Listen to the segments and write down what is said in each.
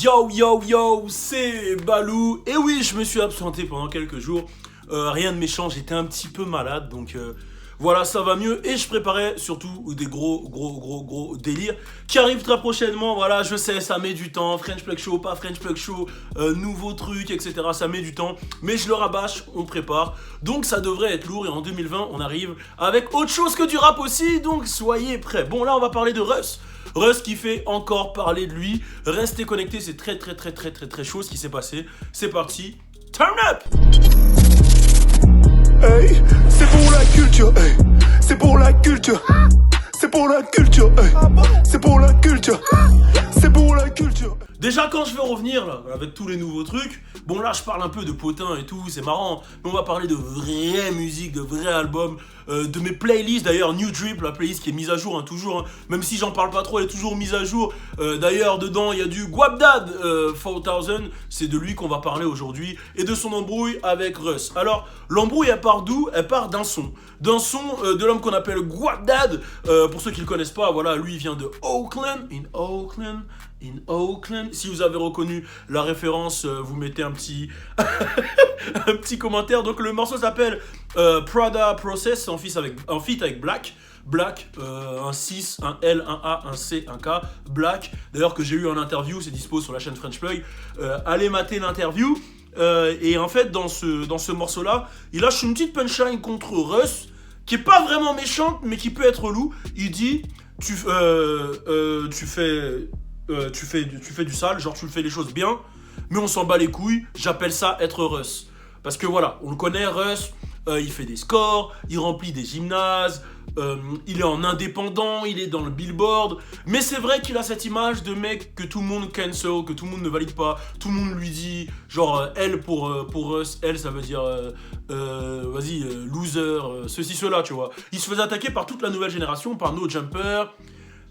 Yo yo yo, c'est Balou. Et oui, je me suis absenté pendant quelques jours. Rien de méchant, j'étais un petit peu malade, donc voilà, ça va mieux. Et je préparais surtout des gros délires qui arrivent très prochainement. Voilà, je sais, ça met du temps. French Plug Show, pas French Plug Show, nouveaux trucs, etc. Ça met du temps, mais je le rabâche, on prépare. Donc ça devrait être lourd. Et en 2020, on arrive avec autre chose que du rap aussi. Donc soyez prêts. Bon, là, on va parler de Russ. Russ qui fait encore parler de lui. Restez connectés, c'est très chaud ce qui s'est passé. C'est parti, turn up. Hey, c'est pour la culture, hey. C'est pour la culture. C'est pour la culture, hey. C'est pour la culture. C'est pour la culture. Déjà quand je vais revenir là, avec tous les nouveaux trucs, bon là je parle un peu de potin et tout, c'est marrant, mais on va parler de vraie musique, de vrais albums, de mes playlists d'ailleurs, New Drip, la playlist qui est mise à jour toujours, même si j'en parle pas trop, elle est toujours mise à jour. D'ailleurs dedans il y a du Guapdad 4000, c'est de lui qu'on va parler aujourd'hui, et de son embrouille avec Russ. Alors l'embrouille elle part d'où? Elle part d'un son de l'homme qu'on appelle Guapdad. Pour ceux qui le connaissent pas, voilà, lui il vient de Oakland. Si vous avez reconnu la référence, vous mettez un petit un petit commentaire. Donc le morceau s'appelle Prada Process, en feat avec Black, un 6, un L, un A, un C, un K, Black, d'ailleurs que j'ai eu en interview, c'est dispo sur la chaîne French Plug, allez mater l'interview. Et en fait dans ce morceau là, il lâche une petite punchline contre Russ, qui est pas vraiment méchante, mais qui peut être loup. Il dit, tu fais du sale, genre tu le fais les choses bien, mais on s'en bat les couilles, j'appelle ça être Russ. Parce que voilà, on le connaît, Russ, il fait des scores, il remplit des gymnases, il est en indépendant, il est dans le billboard, mais c'est vrai qu'il a cette image de mec que tout le monde cancel, que tout le monde ne valide pas, tout le monde lui dit, genre L pour Russ, L ça veut dire loser, ceci, cela, tu vois. Il se faisait attaquer par toute la nouvelle génération, par No Jumper,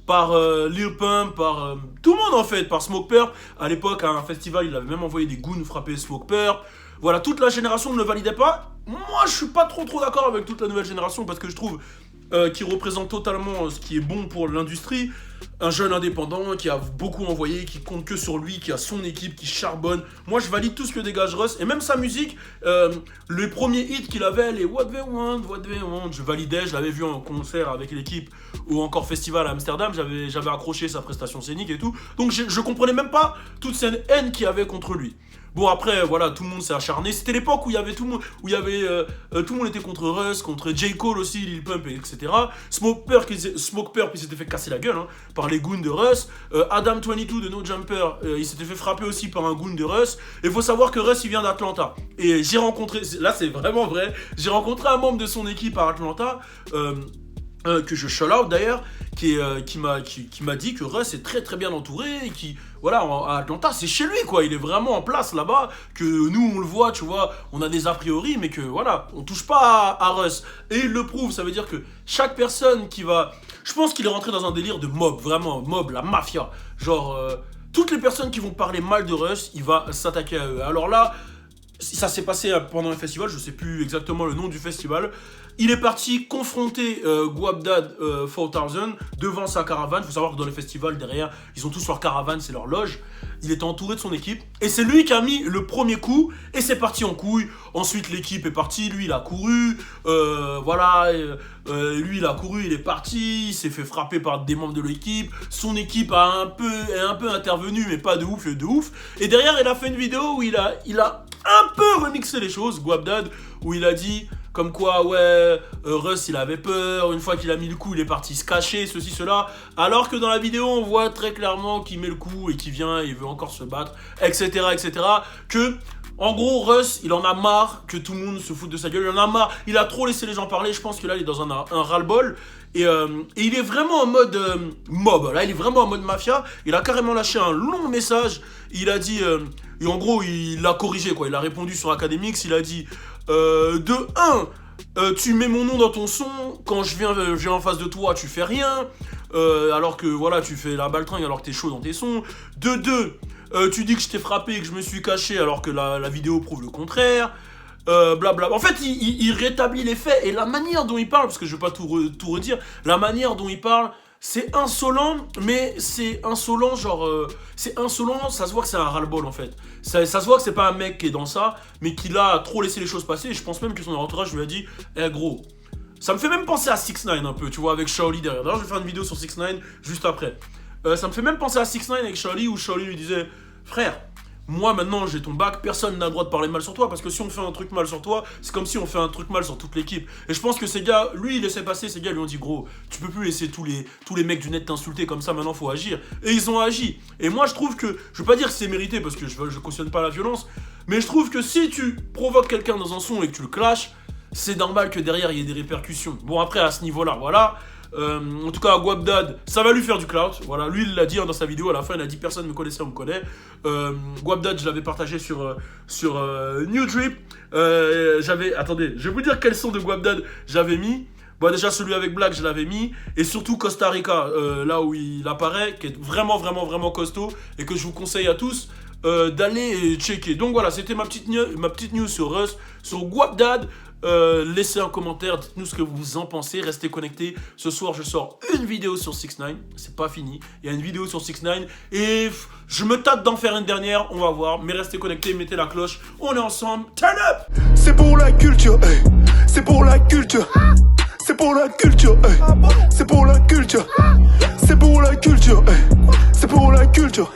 par Lil Pump, par tout le monde en fait, par Smoke Purp. À l'époque, à un festival, il avait même envoyé des goons frapper Smoke Purp. Voilà, toute la génération ne le validait pas. Moi, je suis pas trop d'accord avec toute la nouvelle génération parce que je trouve qu'il représente totalement ce qui est bon pour l'industrie. Un jeune indépendant qui a beaucoup envoyé, qui compte que sur lui, qui a son équipe, qui charbonne. Moi, je valide tout ce que dégage Russ. Et même sa musique, les premiers hits qu'il avait, les What They Want, je validais. Je l'avais vu en concert avec l'équipe ou encore festival à Amsterdam. J'avais accroché sa prestation scénique et tout. Donc, je comprenais même pas toute cette haine qu'il y avait contre lui. Bon après voilà, tout le monde s'est acharné. C'était l'époque où il y avait tout le monde, tout le monde était contre Russ, contre J. Cole aussi, Lil Pump, etc. Smoke Purp il s'était fait casser la gueule par les goons de Russ. Adam 22 de No Jumper, il s'était fait frapper aussi par un goon de Russ. Et faut savoir que Russ il vient d'Atlanta. Et j'ai rencontré, là c'est vraiment vrai, j'ai rencontré un membre de son équipe à Atlanta. Que je shout out d'ailleurs, qui m'a dit que Russ est très bien entouré et qui, voilà, à Atlanta, c'est chez lui quoi, il est vraiment en place là-bas, que nous on le voit, tu vois, on a des a priori, mais que voilà, on touche pas à Russ. Et il le prouve, ça veut dire que chaque personne qui va, je pense qu'il est rentré dans un délire de mob, vraiment, mob, la mafia, genre, toutes les personnes qui vont parler mal de Russ, il va s'attaquer à eux. Alors là, ça s'est passé pendant un festival, je sais plus exactement le nom du festival. Il est parti confronter Guapdad 4000 devant sa caravane. Il faut savoir que dans les festivals, derrière, ils ont tous leur caravane, c'est leur loge. Il était entouré de son équipe. Et c'est lui qui a mis le premier coup. Et c'est parti en couille. Ensuite, l'équipe est partie. Lui, il a couru. Lui, il a couru, il est parti. Il s'est fait frapper par des membres de l'équipe. Son équipe est un peu intervenu, mais pas de ouf. Et derrière, il a fait une vidéo où il a un peu remixé les choses, Guapdad, où il a dit comme quoi, ouais, Russ, il avait peur, une fois qu'il a mis le coup, il est parti se cacher, ceci, cela, alors que dans la vidéo, on voit très clairement qu'il met le coup et qu'il vient, il veut encore se battre, etc., que, en gros, Russ, il en a marre que tout le monde se foute de sa gueule, il en a marre, il a trop laissé les gens parler, je pense que là, il est dans un ras-le-bol, et il est vraiment en mode mob, là, il est vraiment en mode mafia, il a carrément lâché un long message, il a dit, et en gros, il l'a corrigé, quoi, il a répondu sur Academix, il a dit... de 1, tu mets mon nom dans ton son, quand je viens en face de toi, tu fais rien, alors que voilà, tu fais la baltringue alors que t'es chaud dans tes sons. De 2, tu dis que je t'ai frappé et que je me suis caché alors que la vidéo prouve le contraire. Blabla. En fait, il rétablit les faits et la manière dont il parle, parce que je vais pas tout redire, la manière dont il parle, c'est insolent, mais c'est insolent, genre, c'est insolent, ça se voit que c'est un ras-le-bol en fait. Ça se voit que c'est pas un mec qui est dans ça, mais qu'il a trop laissé les choses passer. Et je pense même que son entourage lui a dit, eh gros, ça me fait même penser à 6ix9ine un peu, tu vois, avec Shaoli derrière. D'ailleurs, je vais faire une vidéo sur 6ix9ine juste après. Ça me fait même penser à 6ix9ine avec Shaoli, où Shaoli lui disait, frère, moi maintenant j'ai ton bac, personne n'a le droit de parler mal sur toi, parce que si on fait un truc mal sur toi, c'est comme si on fait un truc mal sur toute l'équipe. Et je pense que ces gars, lui il laissait passer, ces gars lui ont dit gros, tu peux plus laisser tous les mecs du net t'insulter comme ça, maintenant faut agir. Et ils ont agi. Et moi je trouve que, je veux pas dire que c'est mérité parce que je cautionne pas la violence, mais je trouve que si tu provoques quelqu'un dans un son et que tu le clashes, c'est normal que derrière il y ait des répercussions. Bon après à ce niveau-là, voilà. En tout cas, Guapdad, ça va lui faire du clout. Voilà, lui il l'a dit dans sa vidéo à la fin, il a dit personne me connaissait, on me connaît. Guapdad, je l'avais partagé sur New Drip. Attendez, je vais vous dire quels sons de Guapdad j'avais mis. Bon, déjà celui avec Black, je l'avais mis. Et surtout Costa Rica, là où il apparaît, qui est vraiment, vraiment, vraiment costaud. Et que je vous conseille à tous d'aller checker. Donc voilà, c'était ma petite news sur Russ, sur Guapdad. Laissez un commentaire, dites-nous ce que vous en pensez, restez connectés. Ce soir je sors une vidéo sur 6ix9ine, c'est pas fini, il y a une vidéo sur 6ix9ine et je me tâte d'en faire une dernière, on va voir, mais restez connectés, mettez la cloche, on est ensemble, turn up. C'est pour la culture, hey. C'est pour la culture. C'est pour la culture, hey. C'est pour la culture. C'est pour la culture, hey. C'est pour la culture.